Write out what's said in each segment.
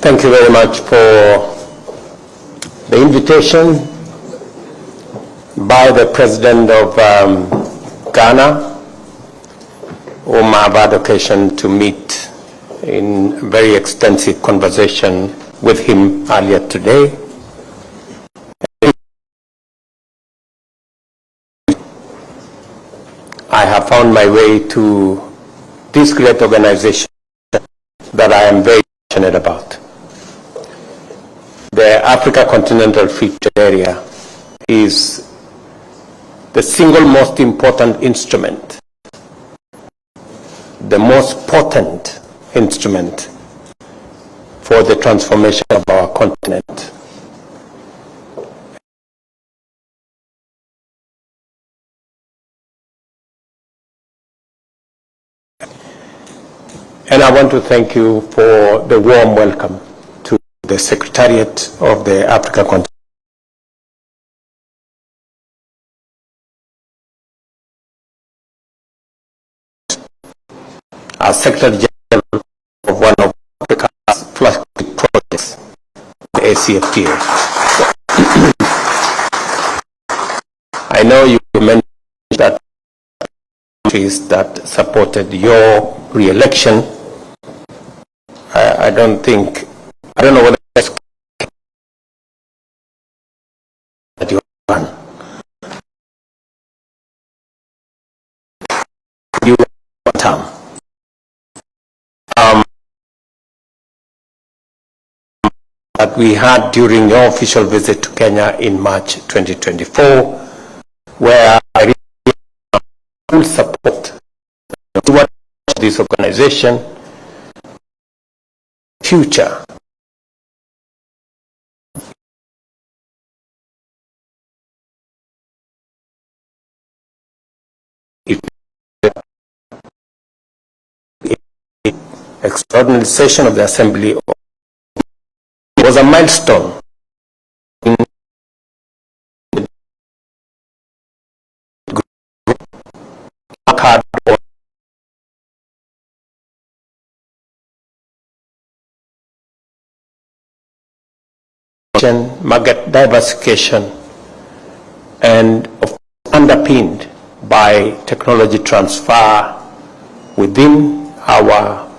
Thank you very much for the invitation by the President of Ghana, whom I've had occasion to meet in very extensive conversation with him earlier today. I have found my way to this great organization that I am very passionate about. The Africa Continental Free Trade Area is the single most important instrument, the most potent instrument for the transformation of our continent. And I want to thank you for the warm welcome to the Secretariat of the Africa Continent. As Secretary General of one of Africa's flagship projects, the Afcfta. I know you mentioned that countries that supported your re-election. I don't know whether that's that you won. You won term. That we had during your official visit to Kenya in March 2024, where I really full support to this organization future. Extraordinary session of the Assembly was a milestone in market diversification and underpinned by technology transfer within our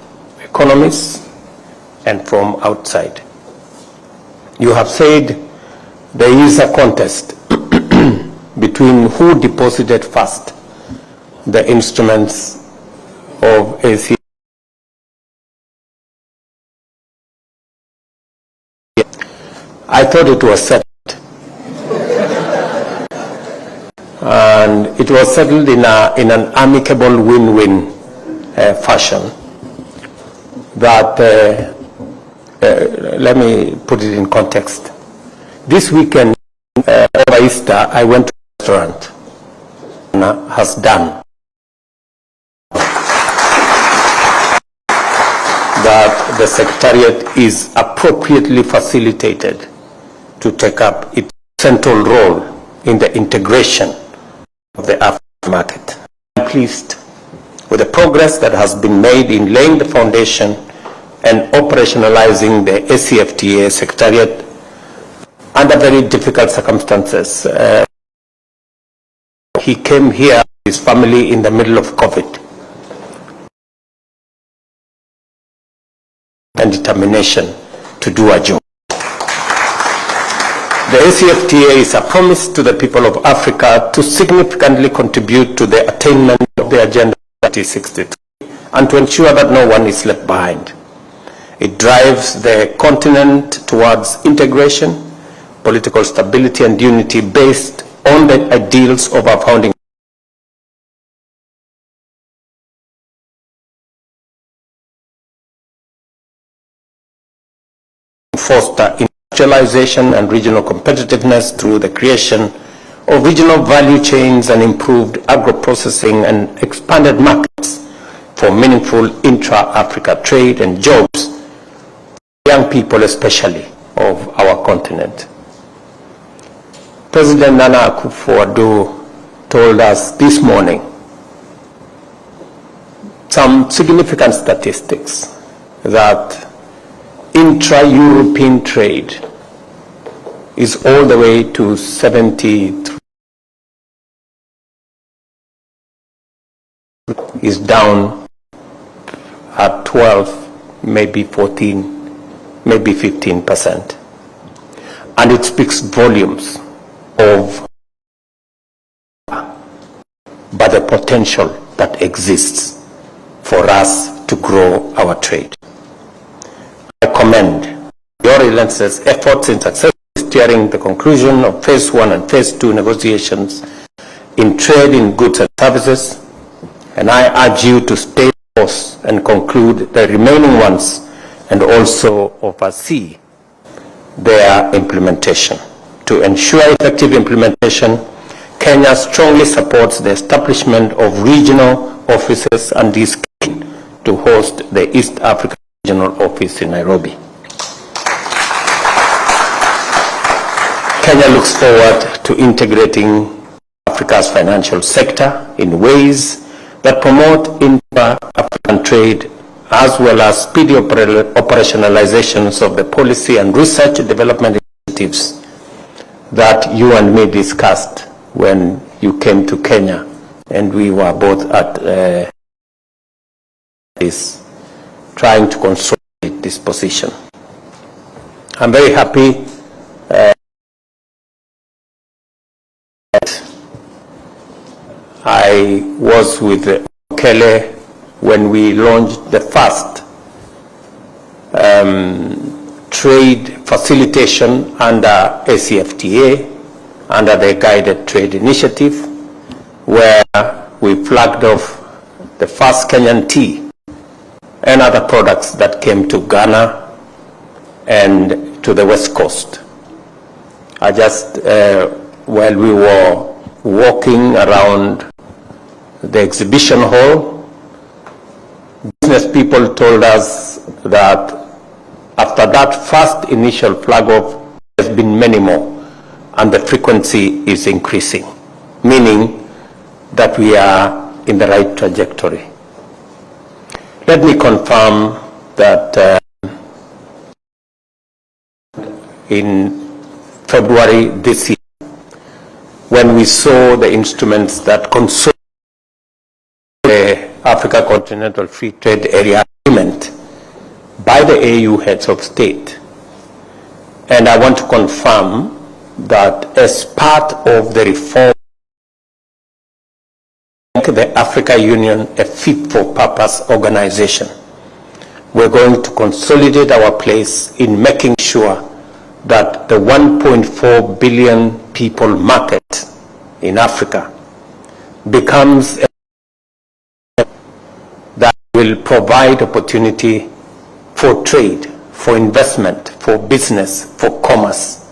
economies and from outside. You have said there is a contest between who deposited first the instruments of AC. I thought it was settled. And it was settled in an amicable win-win fashion. That, let me put it in context. This weekend, over Easter, I went to a restaurant has done that the Secretariat is appropriately facilitated to take up its central role in the integration of the African market. I'm pleased with the progress that has been made in laying the foundation and operationalizing the Afcfta Secretariat under very difficult circumstances. He came here with his family in the middle of COVID and determination to do a job. The Afcfta is a promise to the people of Africa to significantly contribute to the attainment of the Agenda 2063 and to ensure that no one is left behind. It drives the continent towards integration, political stability and unity based on the ideals of our founding. Foster industrialization and regional competitiveness through the creation of regional value chains and improved agro-processing and expanded markets for meaningful intra-Africa trade and jobs for young people, especially of our continent. President Nana Akufo-Addo told us this morning some significant statistics that intra-European trade is all the way to 73, is down at 12, maybe 14, maybe 15%. And it speaks volumes of but the potential that exists for us to grow our trade. I commend your relentless efforts in successfully steering the conclusion of Phase 1 and Phase 2 negotiations in trade in goods and services, and I urge you to stay the course and conclude the remaining ones and also oversee their implementation. To ensure effective implementation, Kenya strongly supports the establishment of regional offices and is keen to host the East Africa Regional Office in Nairobi. Kenya looks forward to integrating Africa's financial sector in ways that promote inter-African trade as well as speedy operationalizations of the policy and research development initiatives that you and me discussed when you came to Kenya, and we were both at this, trying to consolidate this position. I'm very happy that I was with Okele when we launched the first trade facilitation under Accfta, under the Guided Trade Initiative, where we flagged off the first Kenyan tea and other products that came to Ghana and to the West Coast. I just, while we were walking around the exhibition hall, business people told us that after that first initial flag off, there's been many more, and the frequency is increasing, meaning that we are in the right trajectory. Let me confirm that in February this year, when we saw the instruments that consolidate the Africa Continental Free Trade Area Agreement by the AU heads of state, and I want to confirm that as part of the reform, the Africa Union a fit-for-purpose organization, we're going to consolidate our place in making sure that the 1.4 billion people market in Africa becomes a that will provide opportunity for trade, for investment, for business, for commerce,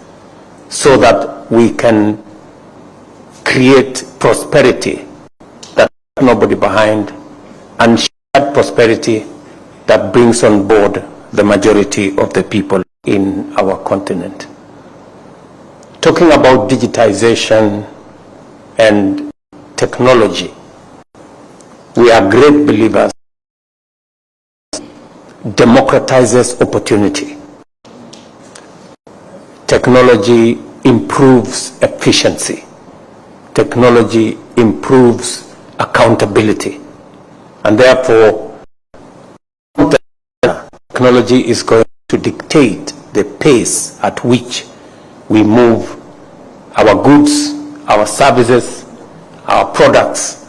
so that we can create prosperity that nobody behind, and shared prosperity that brings on board the majority of the people in our continent. Talking about digitization and technology, we are great believers. Democratizes opportunity. Technology improves efficiency. Technology improves accountability. And therefore, technology is going to dictate the pace at which we move our goods, our services, our products,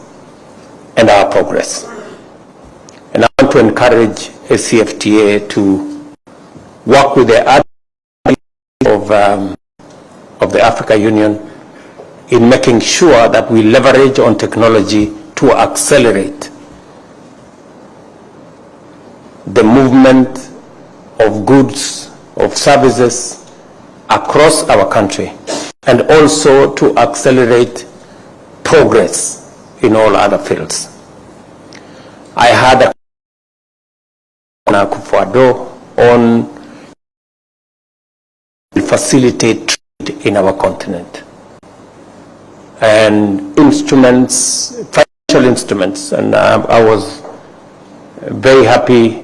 and our progress. And I want to encourage Accfta to work with the of the Africa Union in making sure that we leverage on technology to accelerate the movement of goods, of services across our country, and also to accelerate progress in all other fields. I had a on facilitate trade in our continent, and instruments, financial instruments, and I was very happy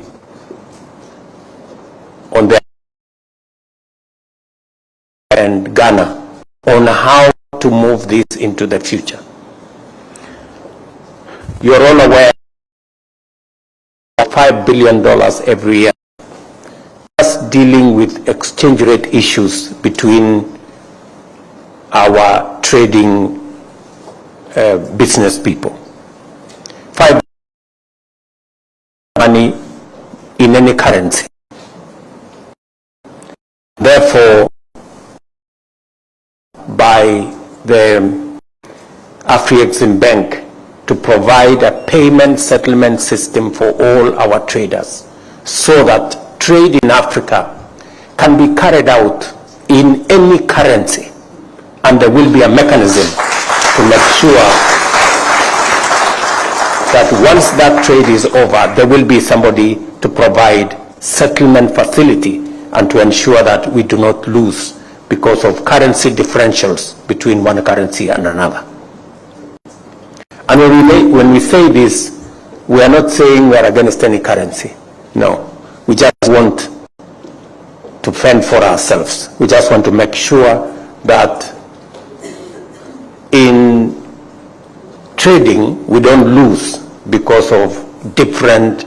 on the and Ghana on how to move this into the future. You're all aware of $5 billion every year just dealing with exchange rate issues between our trading business people. 5 money in any currency. Therefore, by the Afcfta Bank to provide a payment settlement system for all our traders so that trade in Africa can be carried out in any currency, and there will be a mechanism to make sure that once that trade is over, there will be somebody to provide settlement facility and to ensure that we do not lose because of currency differentials between one currency and another. And when we say this, we are not saying we are against any currency. No, we just want to fend for ourselves. We just want to make sure that in trading we don't lose because of different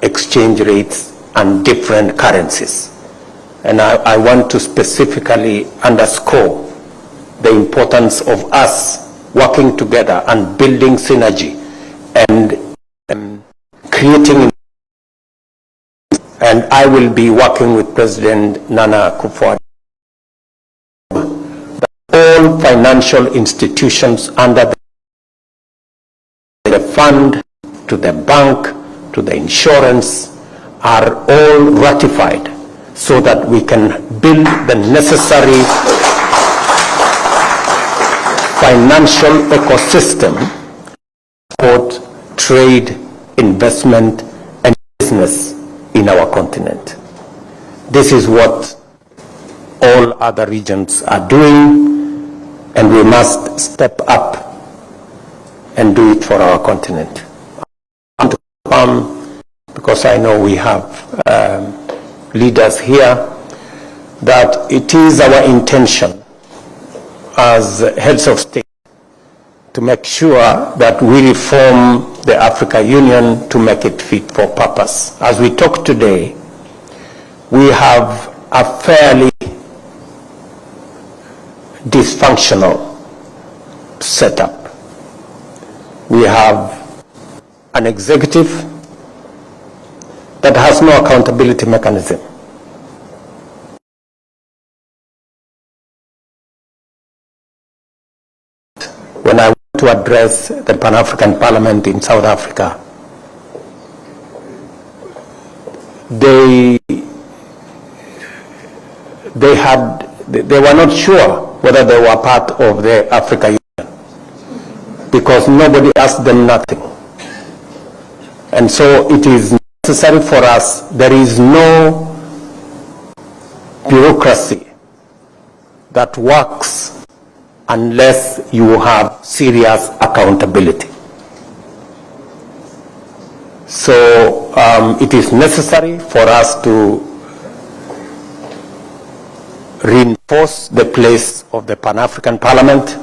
exchange rates and different currencies. And I want to specifically underscore the importance of us working together and building synergy and creating. And I will be working with President Nana Akufo-Addo that all financial institutions under the fund, to the bank, to the insurance, are all ratified so that we can build the necessary financial ecosystem for trade, investment, and business in our continent. This is what all other regions are doing, and we must step up and do it for our continent. I want to come, because I know we have leaders here, that it is our intention as heads of state to make sure that we reform the Africa Union to make it fit for purpose. As we talk today, we have a fairly dysfunctional setup. We have an executive that has no accountability mechanism. When I went to address the Pan-African Parliament in South Africa, they were not sure whether they were part of the Africa Union because nobody asked them nothing. And so it is necessary for us, there is no bureaucracy that works unless you have serious accountability. So it is necessary for us to reinforce the place of the Pan-African Parliament.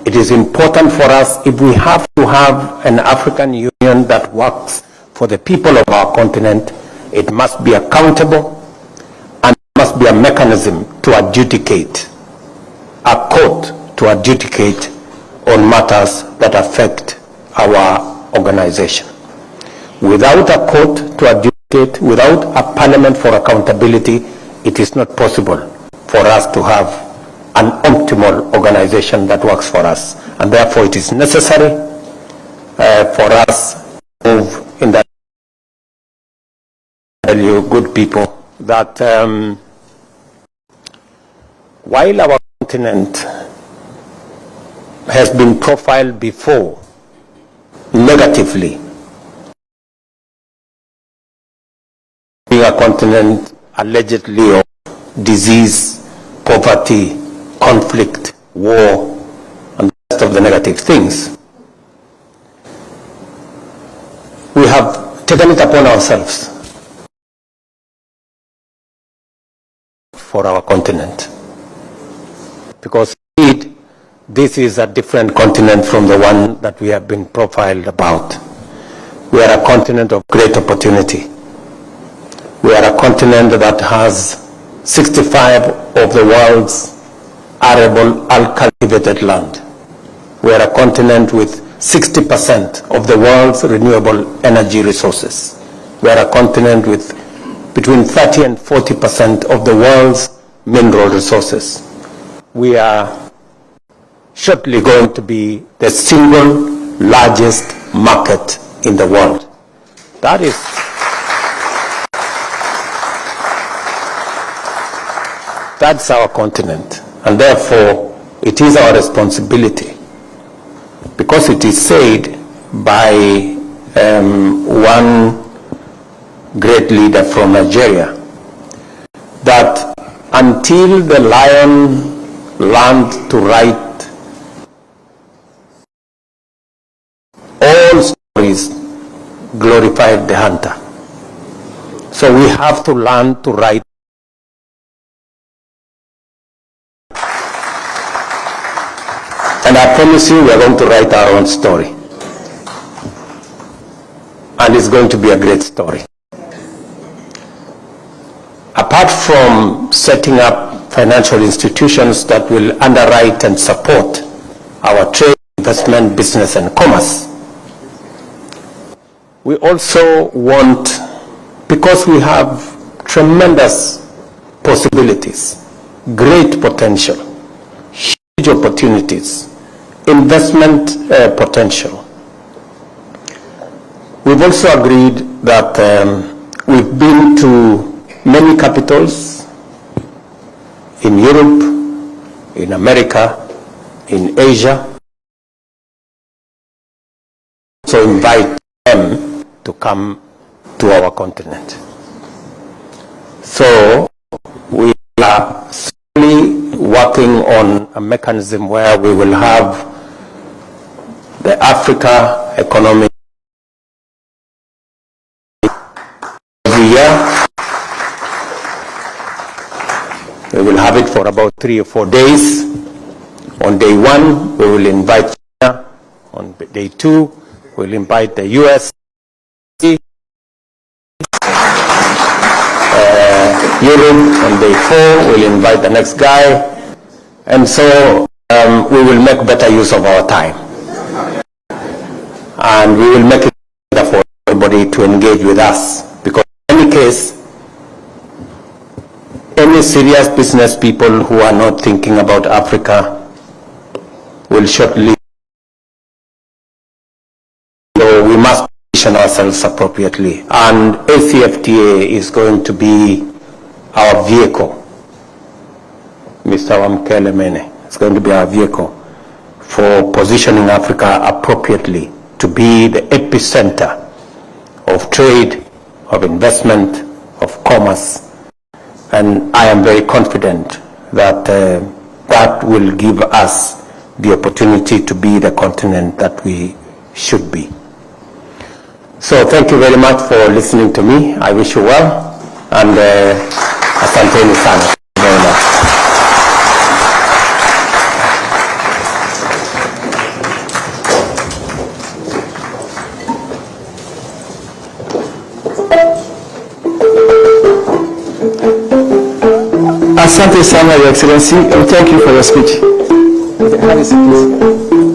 It is important for us, if we have to have an African Union that works for the people of our continent, it must be accountable and there must be a mechanism to adjudicate, a court to adjudicate on matters that affect our organization. Without a court to adjudicate, without a parliament for accountability, it is not possible for us to have an optimal organization that works for us. And therefore it is necessary for us to move in that. I tell you, good people, that while our continent has been profiled before negatively, being a continent allegedly of disease, poverty, conflict, war, and the rest of the negative things, we have taken it upon ourselves for our continent because indeed this is a different continent from the one that we have been profiled about. We are a continent of great opportunity. We are a continent that has 65 of the world's arable, uncultivated land. We are a continent with 60% of the world's renewable energy resources. We are a continent with between 30 and 40% of the world's mineral resources. We are shortly going to be the single largest market in the world. That's our continent, and therefore it is our responsibility, because it is said by one great leader from Nigeria that until the lion learned to write, all stories glorified the hunter. So we have to learn to write. And I promise you, we are going to write our own story. And it's going to be a great story. Apart from setting up financial institutions that will underwrite and support our trade, investment, business, and commerce, we also want, because we have tremendous possibilities, great potential, huge opportunities, investment potential. We've also agreed that we've been to many capitals in Europe, in America, in Asia. So invite them to come to our continent. So we are slowly working on a mechanism where we will have the Africa Economic every year. We will have it for about 3 or 4 days. On day 1, we will invite China. On day 2, we'll invite the US. Europe. On day 4, we'll invite the next guy. And so we will make better use of our time. And we will make it better for everybody to engage with us. Because in any case, any serious business people who are not thinking about Africa will shortly. So we must position ourselves appropriately. And Afcfta is going to be our vehicle. Mr. Wamkele Mene is going to be our vehicle for positioning Africa appropriately to be the epicenter of trade, of investment, of commerce. And I am very confident that that will give us the opportunity to be the continent that we should be. So thank you very much for listening to me. I wish you well, and asanteni sana. Thank you very much. Asante sana, Your Excellency, and thank you for your speech. Have a seat, please.